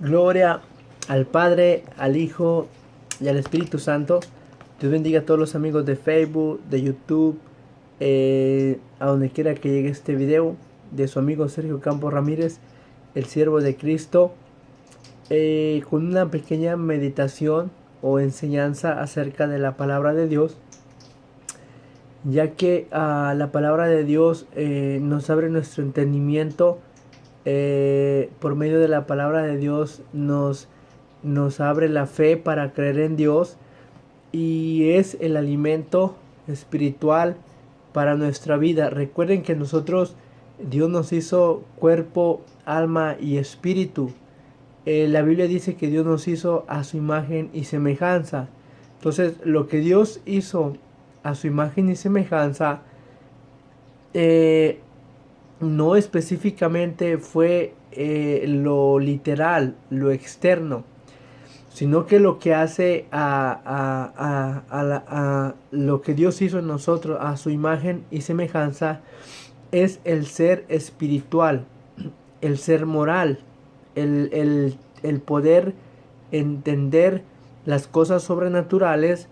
Gloria al Padre, al Hijo y al Espíritu Santo. Dios bendiga a todos los amigos de Facebook, de YouTube, a donde quiera que llegue este video, de su amigo Sergio Campos Ramírez, el siervo de Cristo, con una pequeña meditación o enseñanza acerca de la palabra de Dios, ya que la palabra de Dios nos abre nuestro entendimiento. Por medio de la palabra de Dios nos abre la fe para creer en Dios, y es el alimento espiritual para nuestra vida. Recuerden que Dios nos hizo cuerpo, alma y espíritu. La Biblia dice que Dios nos hizo a su imagen y semejanza. Entonces, lo que Dios hizo a su imagen y semejanza, no específicamente fue lo literal, lo externo, sino que lo que hace a lo que Dios hizo en nosotros a su imagen y semejanza es el ser espiritual, el ser moral, el poder entender las cosas sobrenaturales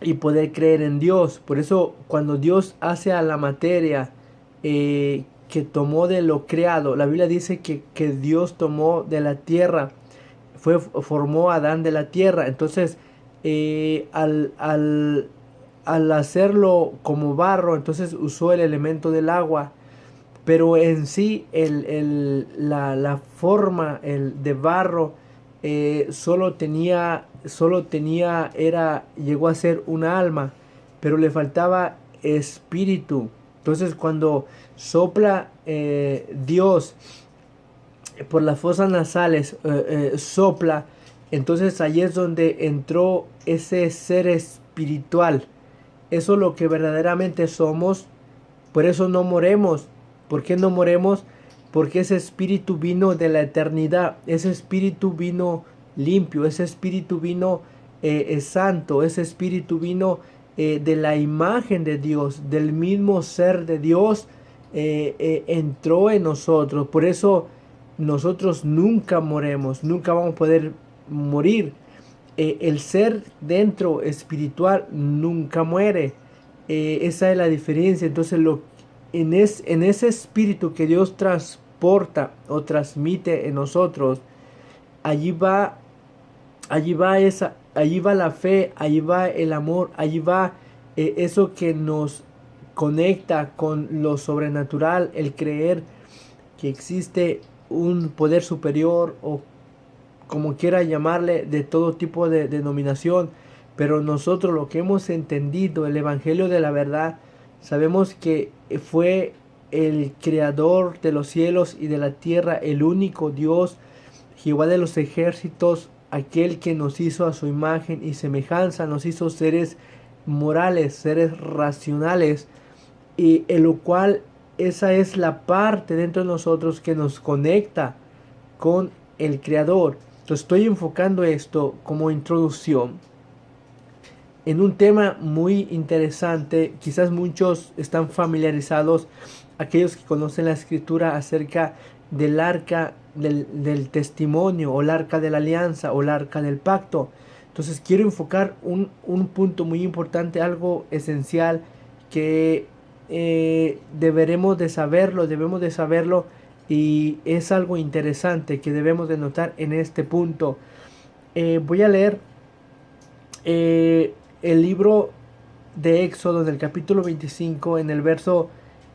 y poder creer en Dios. Por eso cuando Dios hace a la materia, que tomó de lo creado, la Biblia dice que Dios tomó de la tierra, formó a Adán de la tierra. Entonces, al hacerlo como barro, entonces usó el elemento del agua, pero en sí la forma de barro, llegó a ser un alma, pero le faltaba espíritu. Entonces, cuando sopla Dios por las fosas nasales, sopla, entonces ahí es donde entró ese ser espiritual. Eso es lo que verdaderamente somos. Por eso no moremos. ¿Por qué no moremos? Porque ese espíritu vino de la eternidad. Ese espíritu vino limpio. Ese espíritu vino santo. Ese espíritu vino de la imagen de Dios, del mismo ser de Dios. Entró en nosotros. Por eso nosotros nunca moremos, nunca vamos a poder morir. El ser dentro espiritual nunca muere. Esa es la diferencia. Entonces, en ese espíritu que Dios transporta o transmite en nosotros, allí va la fe, allí va el amor, allí va eso que nos conecta con lo sobrenatural, el creer que existe un poder superior, o como quiera llamarle, de todo tipo de denominación. Pero nosotros, lo que hemos entendido, el evangelio de la verdad, sabemos que fue el creador de los cielos y de la tierra, el único Dios, Jehová de los ejércitos, aquel que nos hizo a su imagen y semejanza, nos hizo seres morales, seres racionales, y en lo cual esa es la parte dentro de nosotros que nos conecta con el Creador. Entonces, estoy enfocando esto como introducción en un tema muy interesante. Quizás muchos están familiarizados, aquellos que conocen la escritura, acerca del arca del testimonio, o el arca de la alianza, o el arca del pacto. Entonces, quiero enfocar un punto muy importante, algo esencial que debemos de saberlo, y es algo interesante que debemos de notar en este punto. Voy a leer el libro de Éxodo, del capítulo 25, en el verso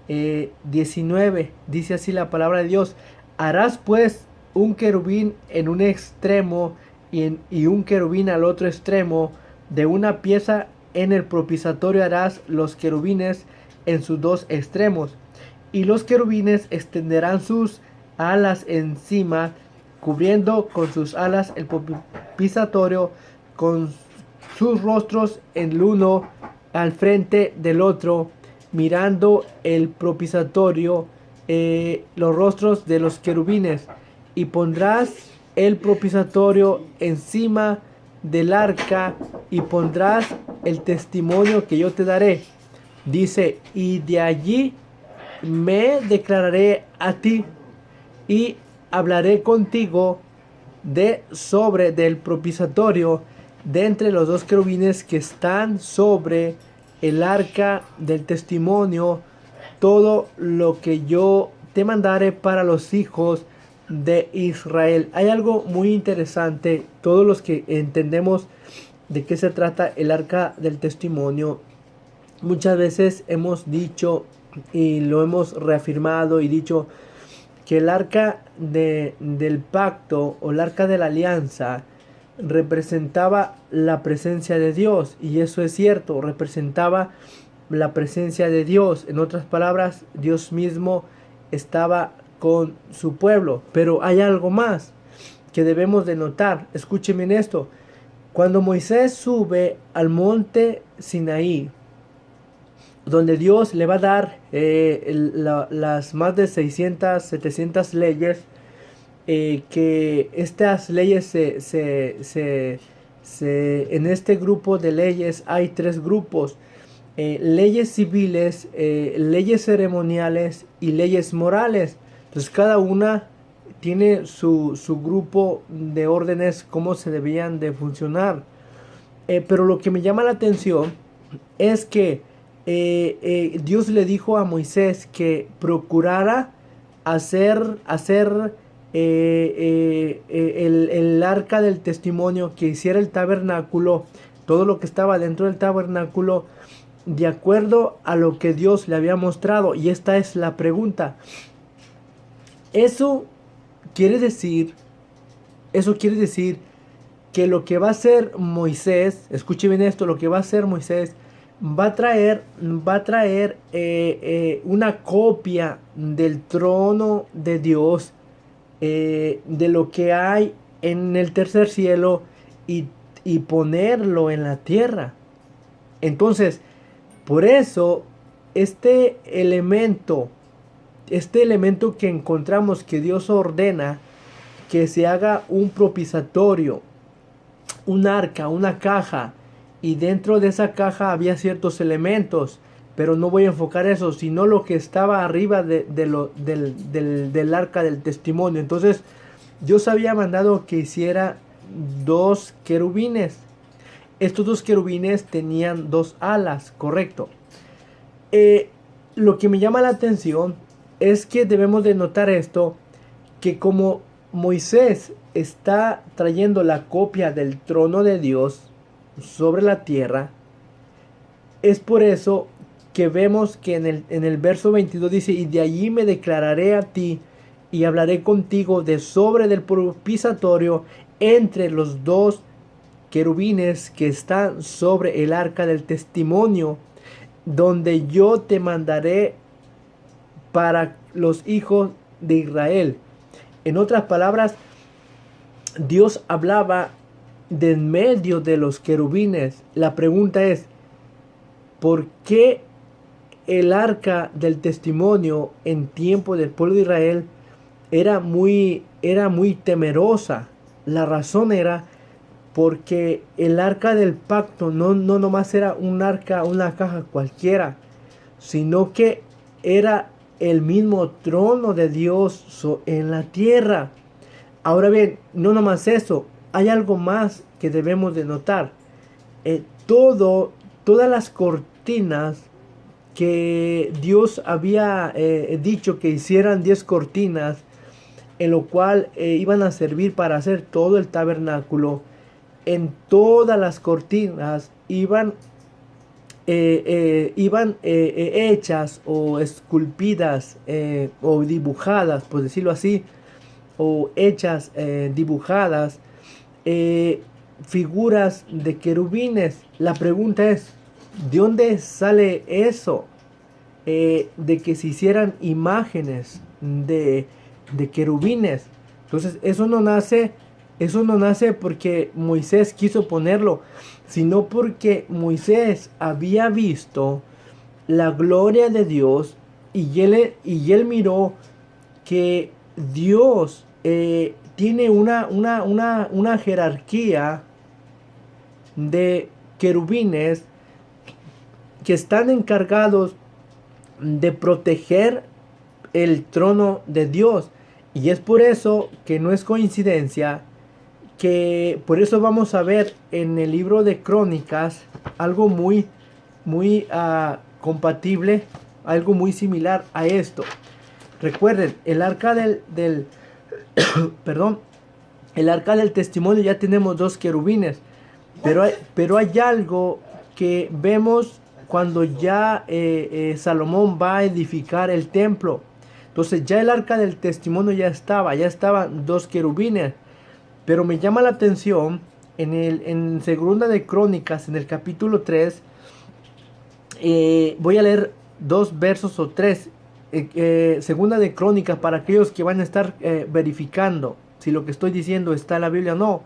19. Dice así la palabra de Dios: harás pues un querubín en un extremo y un querubín al otro extremo. De una pieza en el propiciatorio harás los querubines en sus dos extremos, y los querubines extenderán sus alas encima, cubriendo con sus alas el propiciatorio, con sus rostros el uno al frente del otro, mirando el propiciatorio, los rostros de los querubines. Y pondrás el propiciatorio encima del arca, y pondrás el testimonio que yo te daré. Dice: y de allí me declararé a ti, y hablaré contigo, del propiciatorio, de entre los dos querubines que están sobre el arca del testimonio, todo lo que yo te mandaré para los hijos de Israel. Hay algo muy interesante, todos los que entendemos de qué se trata el arca del testimonio, muchas veces hemos dicho y lo hemos reafirmado y dicho que el arca del pacto o el arca de la alianza representaba la presencia de Dios, y eso es cierto, representaba la presencia de Dios. En otras palabras, Dios mismo estaba con su pueblo. Pero hay algo más que debemos de notar. Escúchenme en esto. Cuando Moisés sube al monte Sinaí, donde Dios le va a dar las más de 600, 700 leyes, que estas leyes en este grupo de leyes hay tres grupos: leyes civiles, leyes ceremoniales y leyes morales. Entonces cada una tiene su grupo de órdenes, cómo se debían de funcionar. Pero lo que me llama la atención es que Dios le dijo a Moisés que procurara hacer el arca del testimonio, que hiciera el tabernáculo, todo lo que estaba dentro del tabernáculo, de acuerdo a lo que Dios le había mostrado. Y esta es la pregunta. Eso quiere decir que lo que va a hacer Moisés, escuche bien esto, lo que va a hacer Moisés va a traer una copia del trono de Dios, de lo que hay en el tercer cielo, y ponerlo en la tierra. Entonces, por eso este elemento que encontramos, que Dios ordena que se haga un propiciatorio, un arca, una caja, y dentro de esa caja había ciertos elementos, pero no voy a enfocar eso, sino lo que estaba arriba del arca del testimonio. Entonces Dios había mandado que hiciera dos querubines. Estos dos querubines tenían dos alas, correcto. Lo que me llama la atención es que debemos de notar esto, que como Moisés está trayendo la copia del trono de Dios sobre la tierra, es por eso que vemos que en el verso 22 dice: y de allí me declararé a ti y hablaré contigo de sobre del propiciatorio entre los dos querubines que están sobre el arca del testimonio, donde yo te mandaré para los hijos de Israel. En otras palabras, Dios hablaba de en medio de los querubines. La pregunta es: ¿por qué el arca del testimonio en tiempo del pueblo de Israel era muy temerosa? La razón era porque el arca del pacto no nomás era un arca, una caja cualquiera, sino que era el mismo trono de Dios en la tierra. Ahora bien, no nomás eso, hay algo más que debemos de notar. Todas las cortinas que Dios había dicho que hicieran 10 cortinas, en lo cual iban a servir para hacer todo el tabernáculo. En todas las cortinas iban hechas o esculpidas o dibujadas, por decirlo así, o hechas, dibujadas, figuras de querubines. La pregunta es: ¿de dónde sale eso? De que se hicieran imágenes de querubines. Entonces eso no nace porque Moisés quiso ponerlo, sino porque Moisés había visto la gloria de Dios, y él miró que Dios tiene una jerarquía de querubines que están encargados de proteger el trono de Dios. Y es por eso que no es coincidencia que por eso vamos a ver en el libro de Crónicas algo muy compatible, algo muy similar a esto. Recuerden, el arca del perdón, el arca del testimonio ya tenemos 2 querubines, pero hay algo que vemos cuando ya Salomón va a edificar el templo. Entonces ya el arca del testimonio ya estaban 2 querubines. Pero me llama la atención en Segunda de Crónicas, en el capítulo 3, voy a leer 2 versos o 3. Segunda de Crónicas, para aquellos que van a estar verificando si lo que estoy diciendo está en la Biblia o no.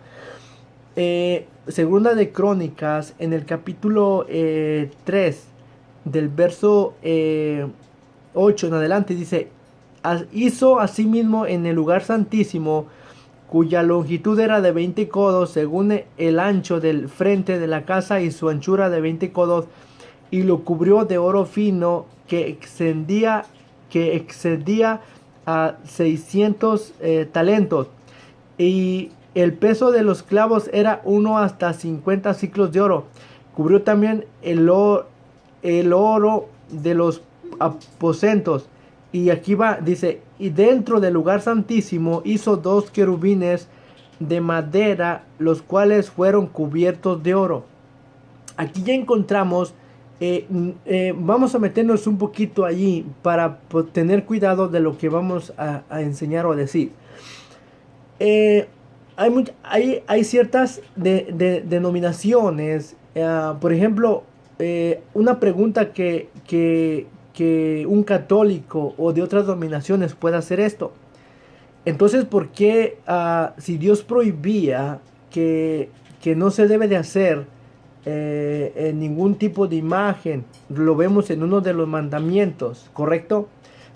Segunda de Crónicas, en el capítulo 3, del verso 8 en adelante, dice: hizo asimismo en el lugar santísimo, cuya longitud era de 20 codos, según el ancho del frente de la casa, y su anchura de 20 codos, y lo cubrió de oro fino que excedía a 600 talentos, y el peso de los clavos era 1 hasta 50 ciclos de oro. Cubrió también el oro de los aposentos. Y aquí va, dice: y dentro del lugar santísimo hizo 2 querubines de madera, los cuales fueron cubiertos de oro. Aquí ya encontramos, vamos a meternos un poquito allí para tener cuidado de lo que vamos a enseñar o a decir. Hay ciertas denominaciones, por ejemplo, una pregunta que un católico o de otras denominaciones pueda hacer esto. Entonces, ¿por qué si Dios prohibía que no se debe de hacer ningún tipo de imagen? Lo vemos en uno de los mandamientos, ¿correcto?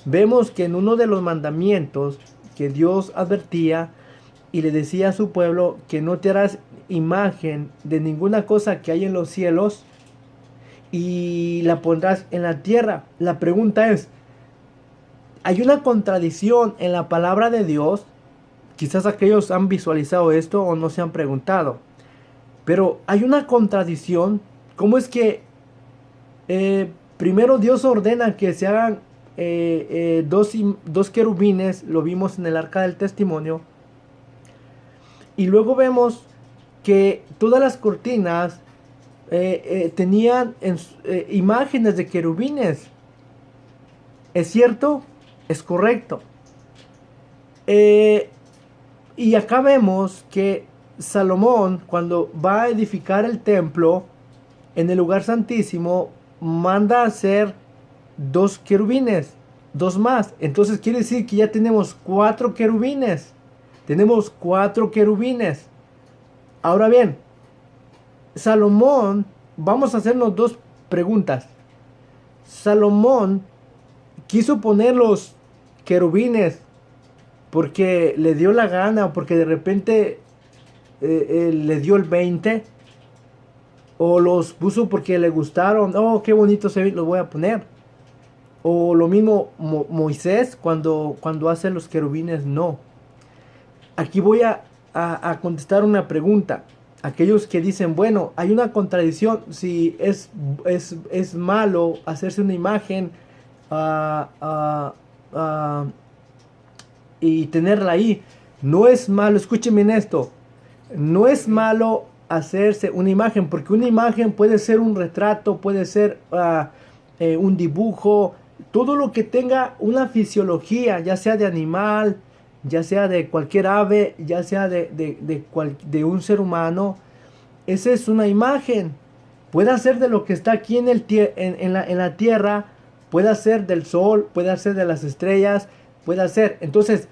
Vemos que en uno de los mandamientos que Dios advertía y le decía a su pueblo que no te harás imagen de ninguna cosa que hay en los cielos y la pondrás en la tierra. La pregunta es, ¿hay una contradicción en la palabra de Dios? Quizás aquellos han visualizado esto o no se han preguntado. Pero hay una contradicción. ¿Cómo es que primero Dios ordena que se hagan 2 querubines? Lo vimos en el arca del testimonio. Y luego vemos que todas las cortinas tenían imágenes de querubines. ¿Es cierto? Es correcto. Y acá vemos que Salomón, cuando va a edificar el templo en el lugar santísimo, manda a hacer 2 querubines, 2 más. Entonces quiere decir que ya tenemos 4 querubines. Tenemos 4 querubines. Ahora bien, Salomón, vamos a hacernos 2 preguntas. Salomón quiso poner los querubines porque le dio la gana, porque de repente le dio el 20, o los puso porque le gustaron. Oh, qué bonito se ve, los voy a poner. O lo mismo Moisés cuando hace los querubines. No. Aquí voy a contestar una pregunta. Aquellos que dicen, bueno, hay una contradicción. Si es malo hacerse una imagen y tenerla ahí. No es malo, escúchenme en esto. No es malo hacerse una imagen, porque una imagen puede ser un retrato, puede ser un dibujo, todo lo que tenga una fisiología, ya sea de animal, ya sea de cualquier ave, ya sea de un ser humano. Esa es una imagen. Puede ser de lo que está aquí en la tierra, puede ser del sol, puede ser de las estrellas, puede ser. Entonces,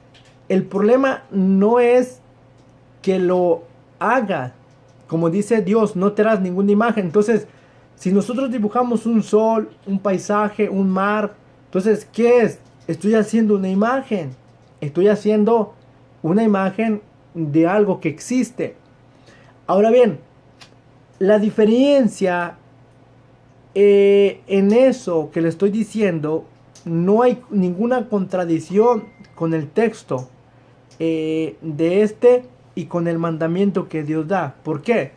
el problema no es que lo haga. Como dice Dios, no te harás ninguna imagen. Entonces, si nosotros dibujamos un sol, un paisaje, un mar, entonces, ¿qué es? Estoy haciendo una imagen. Estoy haciendo una imagen de algo que existe. Ahora bien, la diferencia en eso que le estoy diciendo, no hay ninguna contradicción con el texto de este y con el mandamiento que Dios da. ¿Por qué?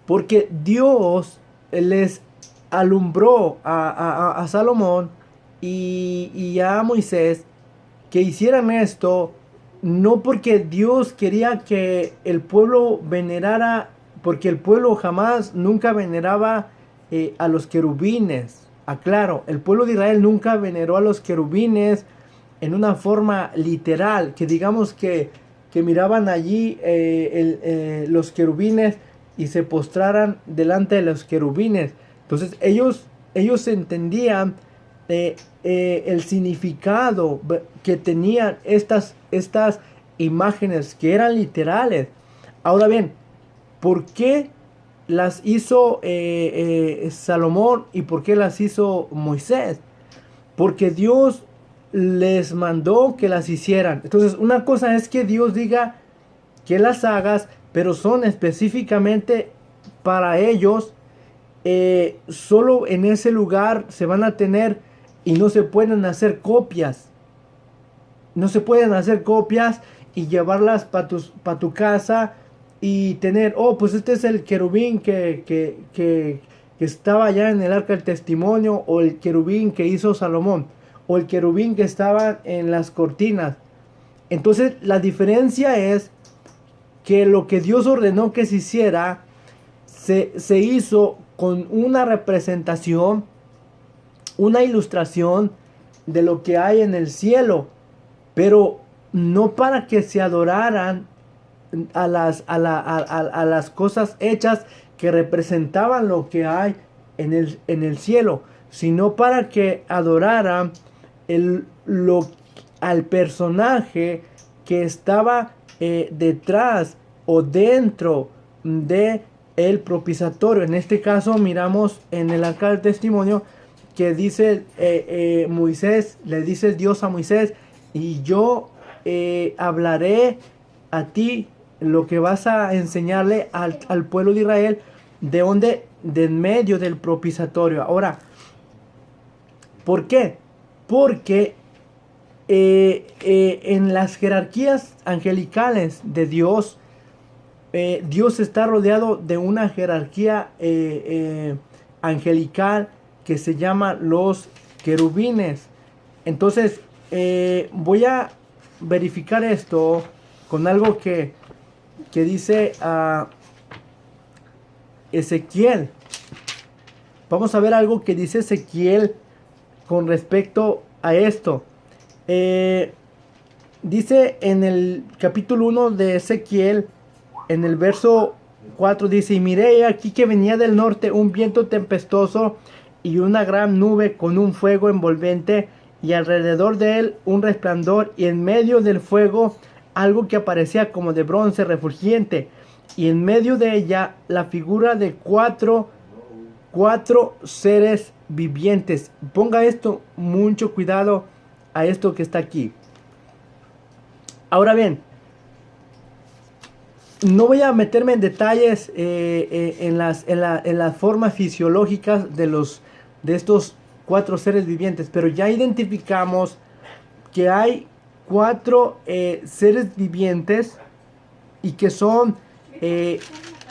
Porque Dios les alumbró a Salomón y a Moisés que hicieran esto, no porque Dios quería que el pueblo venerara, porque el pueblo jamás, nunca veneraba a los querubines. Aclaro, el pueblo de Israel nunca veneró a los querubines en una forma literal, que digamos que miraban allí los querubines y se postraran delante de los querubines. Entonces ellos entendían el significado que tenían estas imágenes que eran literales. Ahora bien, ¿por qué las hizo Salomón y por qué las hizo Moisés? Porque Dios les mandó que las hicieran. Entonces, una cosa es que Dios diga que las hagas, pero son específicamente para ellos. Solo en ese lugar se van a tener y no se pueden hacer copias. No se pueden hacer copias y llevarlas para tu casa y tener, oh, pues este es el querubín que estaba allá en el arca del testimonio, o el querubín que hizo Salomón, o el querubín que estaba en las cortinas. Entonces la diferencia es que lo que Dios ordenó que se hiciera se hizo con una representación, una ilustración de lo que hay en el cielo, pero no para que se adoraran a las cosas hechas que representaban lo que hay en el cielo, sino para que adoraran al personaje que estaba detrás o dentro de el propiciatorio. En este caso miramos en el arca del testimonio que dice Moisés, le dice Dios a Moisés, y yo hablaré a ti lo que vas a enseñarle al pueblo de Israel, de en medio del propiciatorio. Ahora, ¿por qué? Porque en las jerarquías angelicales de Dios, Dios está rodeado de una jerarquía angelical que se llama los querubines. Entonces voy a verificar esto con algo que dice Ezequiel. Vamos a ver algo que dice Ezequiel con respecto a esto. Dice en el capítulo 1 de Ezequiel, en el verso 4, dice: y miré aquí que venía del norte un viento tempestuoso y una gran nube con un fuego envolvente, y alrededor de él un resplandor, y en medio del fuego algo que aparecía como de bronce refulgente, y en medio de ella la figura de cuatro seres vivientes. Ponga esto mucho cuidado a esto que está aquí. Ahora bien, no voy a meterme en detalles en las formas fisiológicas de estos cuatro seres vivientes, pero ya identificamos que hay cuatro seres vivientes y que son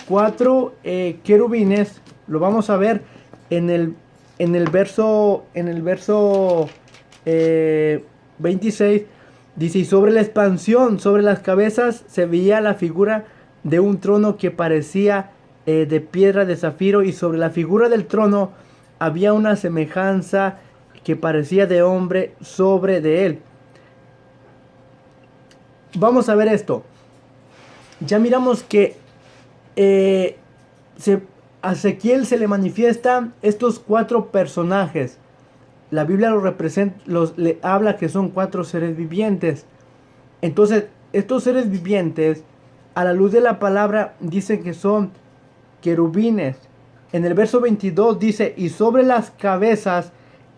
cuatro querubines. Lo vamos a ver en el verso 26. Dice: y sobre la expansión, sobre las cabezas, se veía la figura de un trono que parecía de piedra de zafiro, y sobre la figura del trono había una semejanza que parecía de hombre sobre de él. Vamos a ver esto. Ya miramos que a Ezequiel se le manifiestan estos cuatro personajes. La Biblia le habla que son cuatro seres vivientes. Entonces, estos seres vivientes, a la luz de la palabra, dicen que son querubines. En el verso 22 dice: y sobre las cabezas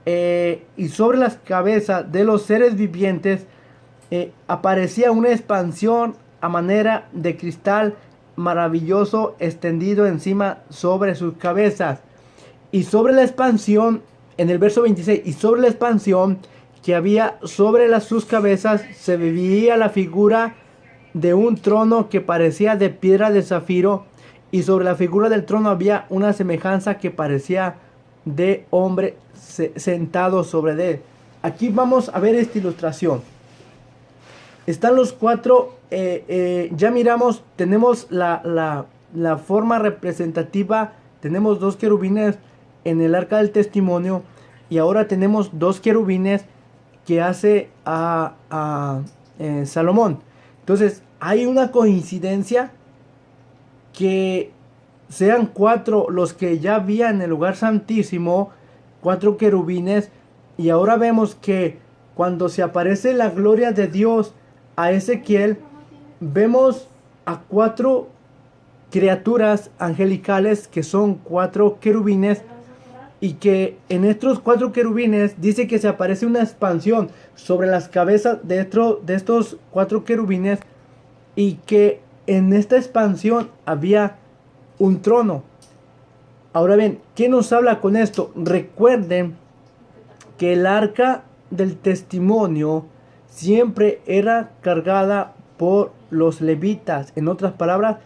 de los seres vivientes aparecía una expansión a manera de cristal maravilloso extendido encima sobre sus cabezas. Y sobre la expansión, en el verso 26, y sobre la expansión que había sobre sus cabezas se veía la figura de un trono que parecía de piedra de zafiro, y sobre la figura del trono había una semejanza que parecía de hombre sentado sobre él. Aquí vamos a ver esta ilustración. Están los cuatro, ya miramos, tenemos la forma representativa, tenemos dos querubines en el arca del testimonio, y ahora tenemos dos querubines que hace a Salomón. Entonces hay una coincidencia que sean cuatro los que ya había en el lugar santísimo, cuatro querubines, y ahora vemos que cuando se aparece la gloria de Dios a Ezequiel, vemos a cuatro criaturas angelicales que son cuatro querubines, y que en estos cuatro querubines dice que se aparece una expansión sobre las cabezas de estos cuatro querubines, y que en esta expansión había un trono. Ahora bien, ¿qué nos habla con esto? Recuerden que el arca del testimonio siempre era cargada por los levitas. En otras palabras,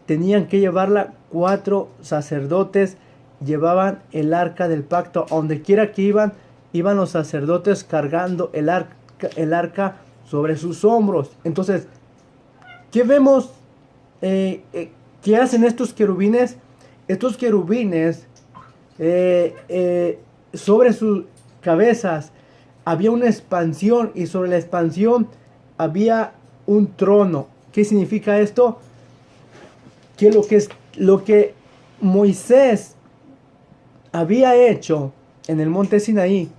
tenían que llevarla cuatro sacerdotes. Llevaban el arca del pacto. A donde quiera que iban los sacerdotes cargando el arca sobre sus hombros. Entonces, ¿qué vemos? ¿Qué hacen estos querubines? Estos querubines, sobre sus cabezas había una expansión, y sobre la expansión había un trono. ¿Qué significa esto? Que lo que Moisés había hecho en el monte Sinaí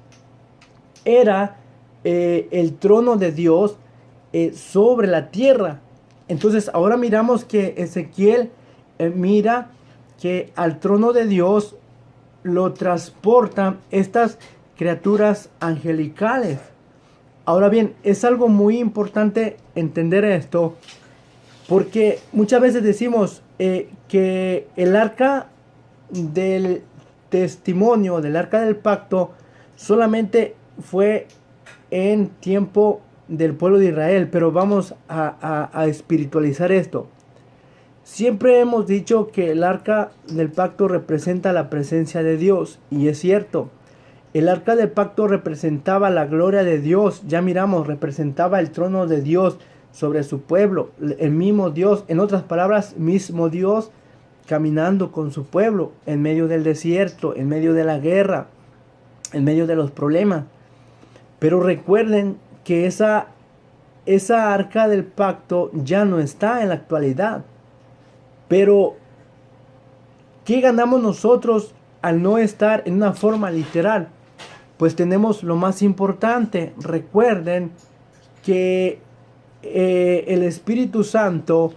era el trono de Dios sobre la tierra. Entonces ahora miramos que Ezequiel mira que al trono de Dios lo transportan estas criaturas angelicales. Ahora bien, es algo muy importante entender esto, porque muchas veces decimos que el arca del testimonio, del arca del pacto, solamente fue en tiempo del pueblo de Israel, pero vamos a espiritualizar esto. Siempre hemos dicho que el arca del pacto representa la presencia de Dios, y es cierto. El arca del pacto representaba la gloria de Dios. Ya miramos, representaba el trono de Dios sobre su pueblo, el mismo Dios, en otras palabras, mismo Dios caminando con su pueblo en medio del desierto, en medio de la guerra, en medio de los problemas. Pero recuerden que esa arca del pacto ya no está en la actualidad. Pero, ¿qué ganamos nosotros al no estar en una forma literal? Pues tenemos lo más importante. Recuerden que el Espíritu Santo,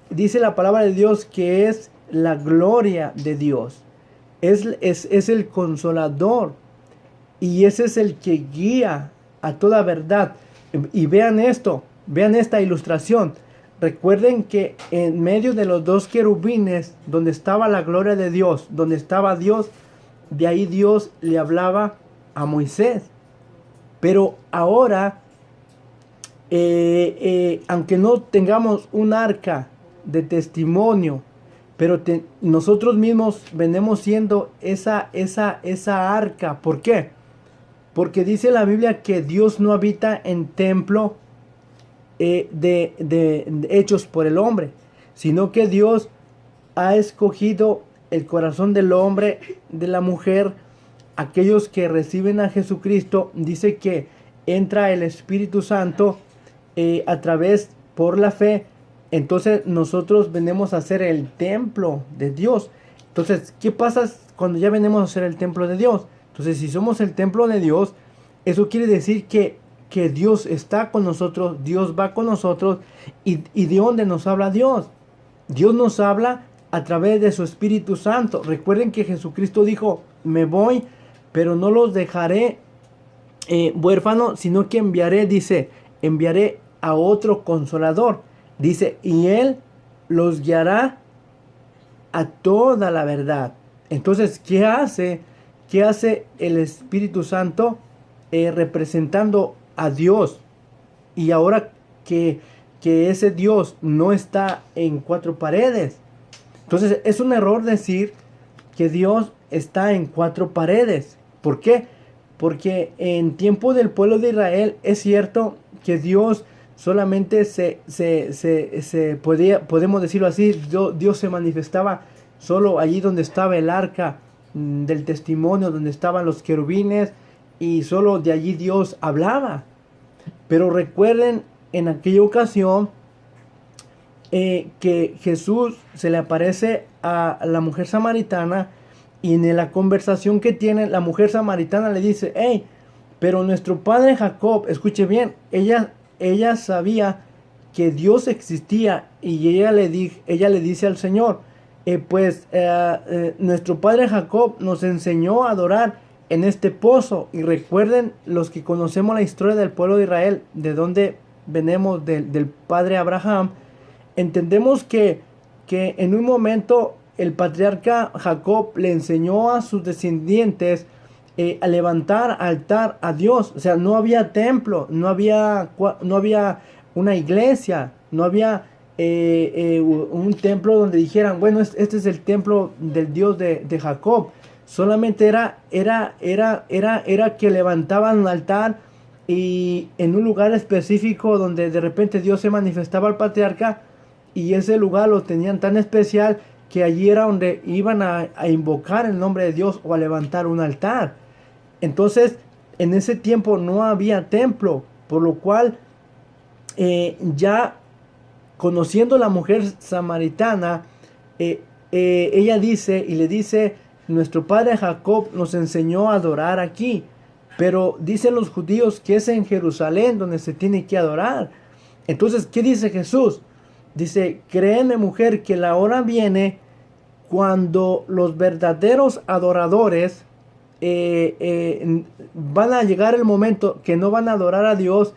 dice la palabra de Dios que es la gloria de Dios. Es el consolador. Y ese es el que guía a toda verdad. Y vean esto, vean esta ilustración. Recuerden que en medio de los dos querubines, donde estaba la gloria de Dios, donde estaba Dios, de ahí Dios le hablaba a Moisés. Pero ahora, aunque no tengamos un arca de testimonio, pero nosotros mismos venimos siendo esa arca. ¿Por qué? Porque dice la Biblia que Dios no habita en templo hechos por el hombre, sino que Dios ha escogido el corazón del hombre, de la mujer, aquellos que reciben a Jesucristo. Dice que entra el Espíritu Santo a través por la fe. Entonces nosotros venimos a ser el templo de Dios. Entonces, ¿qué pasa cuando ya venimos a ser el templo de Dios? Entonces, si somos el templo de Dios, eso quiere decir que Dios está con nosotros, Dios va con nosotros. ¿Y de dónde nos habla Dios? Dios nos habla a través de su Espíritu Santo. Recuerden que Jesucristo dijo: me voy, pero no los dejaré huérfanos, sino que enviaré a otro consolador. Dice, y Él los guiará a toda la verdad. Entonces, ¿qué hace el Espíritu Santo representando a Dios? Y ahora que que ese Dios no está en cuatro paredes. Entonces es un error decir que Dios está en cuatro paredes. ¿Por qué? Porque en tiempo del pueblo de Israel es cierto que Dios solamente podemos decirlo así, Dios se manifestaba solo allí donde estaba el arca del testimonio, donde estaban los querubines, y solo de allí Dios hablaba. Pero recuerden en aquella ocasión que Jesús se le aparece a la mujer samaritana, y en la conversación que tiene, la mujer samaritana le dice: hey, pero nuestro padre Jacob, escuche bien, ella sabía que Dios existía, y ella le dice al Señor: nuestro padre Jacob nos enseñó a adorar en este pozo. Y recuerden, los que conocemos la historia del pueblo de Israel, de donde venimos del padre Abraham, entendemos que en un momento el patriarca Jacob le enseñó a sus descendientes a levantar altar a Dios. O sea, no había templo, no había una iglesia, no había un templo donde dijeran: bueno, este es el templo del Dios de Jacob. Solamente era que levantaban un altar, y en un lugar específico donde de repente Dios se manifestaba al patriarca, y ese lugar lo tenían tan especial que allí era donde iban a invocar el nombre de Dios o a levantar un altar. Entonces, en ese tiempo no había templo, por lo cual ya conociendo la mujer samaritana, ella le dice: nuestro padre Jacob nos enseñó a adorar aquí, pero dicen los judíos que es en Jerusalén donde se tiene que adorar. Entonces, ¿qué dice Jesús? Dice: créeme, mujer, que la hora viene cuando los verdaderos adoradores van a llegar el momento que no van a adorar a Dios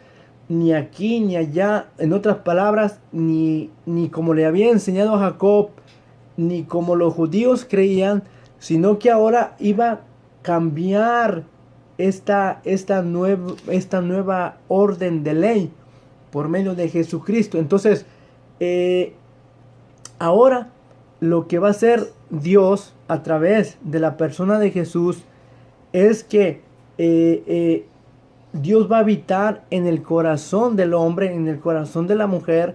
ni aquí ni allá. En otras palabras, ni como le había enseñado a Jacob, ni como los judíos creían, sino que ahora iba a cambiar esta nueva orden de ley por medio de Jesucristo. Entonces, ahora lo que va a hacer Dios a través de la persona de Jesús es que Dios va a habitar en el corazón del hombre, en el corazón de la mujer,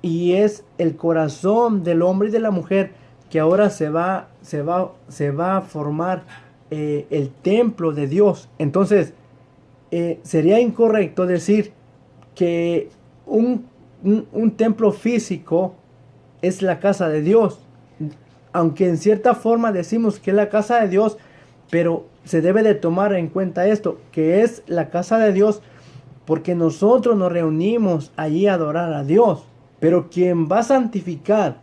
y es el corazón del hombre y de la mujer que ahora se va a formar el templo de Dios. Entonces, sería incorrecto decir que un templo físico es la casa de Dios, aunque en cierta forma decimos que es la casa de Dios, pero se debe de tomar en cuenta esto, que es la casa de Dios porque nosotros nos reunimos allí a adorar a Dios. Pero quien va a santificar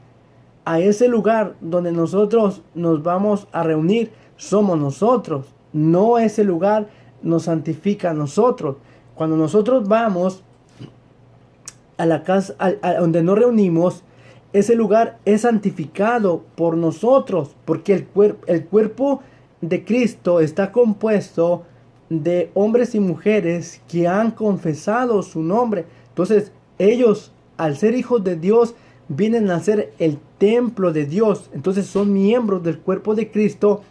a ese lugar donde nosotros nos vamos a reunir somos nosotros, no ese lugar nos santifica a nosotros. Cuando nosotros vamos a la casa a donde nos reunimos, ese lugar es santificado por nosotros, porque el cuerpo de Cristo está compuesto de hombres y mujeres que han confesado su nombre. Entonces ellos, al ser hijos de Dios, vienen a ser el templo de Dios. Entonces son miembros del cuerpo de Cristo,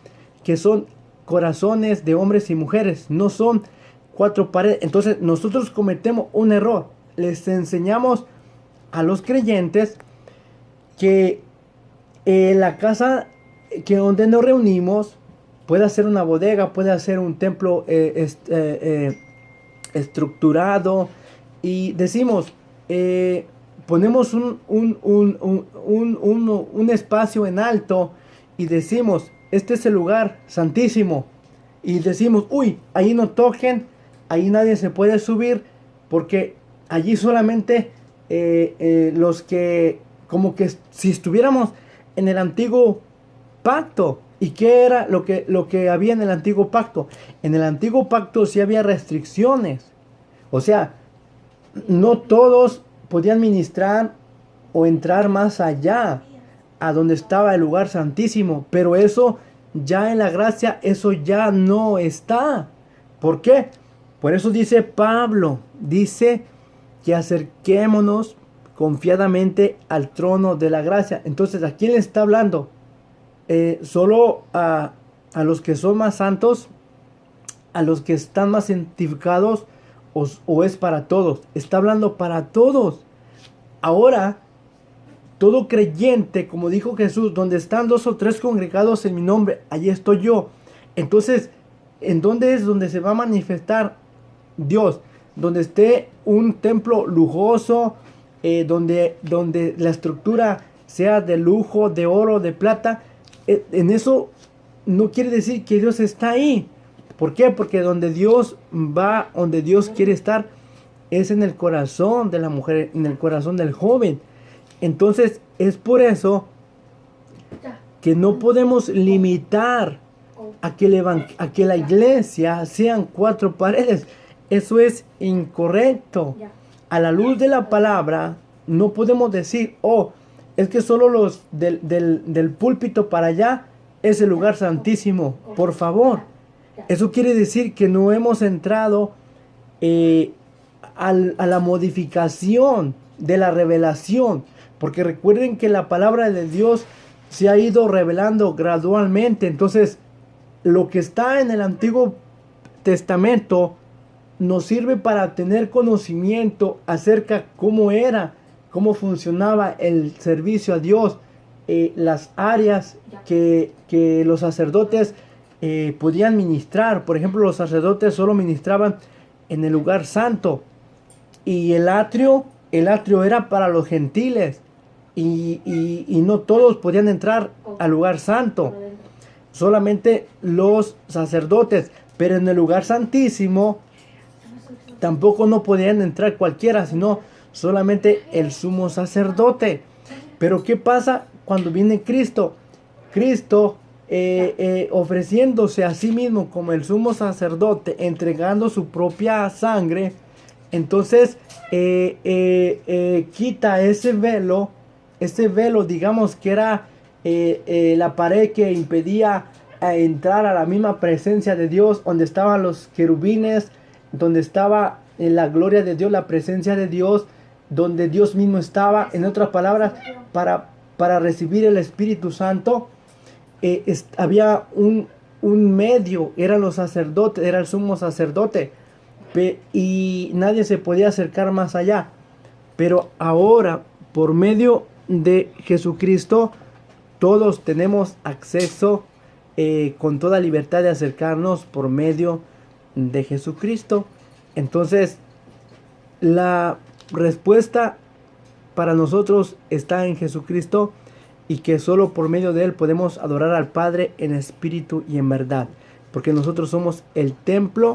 que son corazones de hombres y mujeres, no son cuatro paredes. Entonces nosotros cometemos un error. Les enseñamos a los creyentes que la casa que donde nos reunimos puede ser una bodega, puede ser un templo estructurado, y decimos, ponemos un espacio en alto y decimos: este es el lugar santísimo, y decimos: uy, ahí no toquen, ahí nadie se puede subir, porque allí solamente los que, como que si estuviéramos en el antiguo pacto. ¿Y qué era lo que había en el antiguo pacto? En el antiguo pacto sí había restricciones. O sea, no todos podían ministrar o entrar más allá, a donde estaba el lugar santísimo. Pero eso ya en la gracia, eso ya no está. ¿Por qué? Por eso dice Pablo, dice que acerquémonos confiadamente al trono de la gracia. Entonces, ¿a quién le está hablando? ¿Solo a los que son más santos? ¿A los que están más santificados? ¿O es para todos? Está hablando para todos. Ahora, todo creyente, como dijo Jesús, donde están 2 o 3 congregados en mi nombre, allí estoy yo. Entonces, ¿en dónde es donde se va a manifestar Dios? Donde esté un templo lujoso, donde la estructura sea de lujo, de oro, de plata. En eso no quiere decir que Dios está ahí. ¿Por qué? Porque donde Dios va, donde Dios quiere estar, es en el corazón de la mujer, en el corazón del joven. Entonces, es por eso que no podemos limitar a que la iglesia sean 4 paredes. Eso es incorrecto. A la luz de la palabra, no podemos decir, oh, es que solo los del púlpito para allá es el lugar santísimo. Por favor. Eso quiere decir que no hemos entrado a la modificación de la revelación. Porque recuerden que la palabra de Dios se ha ido revelando gradualmente. Entonces, lo que está en el Antiguo Testamento nos sirve para tener conocimiento acerca cómo funcionaba el servicio a Dios, las áreas que los sacerdotes podían ministrar. Por ejemplo, los sacerdotes solo ministraban en el lugar santo, y el atrio era para los gentiles, y no todos podían entrar al lugar santo, solamente los sacerdotes. Pero en el lugar santísimo tampoco no podían entrar cualquiera, sino solamente el sumo sacerdote. Pero ¿qué pasa cuando viene Cristo? Cristo ofreciéndose a sí mismo como el sumo sacerdote, entregando su propia sangre. Entonces quita ese velo, digamos que era la pared que impedía entrar a la misma presencia de Dios, donde estaban los querubines, donde estaba la gloria de Dios, la presencia de Dios, donde Dios mismo estaba. En otras palabras, para recibir el Espíritu Santo, había un medio, eran los sacerdotes, era el sumo sacerdote, y nadie se podía acercar más allá. Pero ahora, por medio de Jesucristo, todos tenemos acceso con toda libertad de acercarnos por medio de Jesucristo. Entonces, la respuesta para nosotros está en Jesucristo, y que solo por medio de Él podemos adorar al Padre en espíritu y en verdad, porque nosotros somos el templo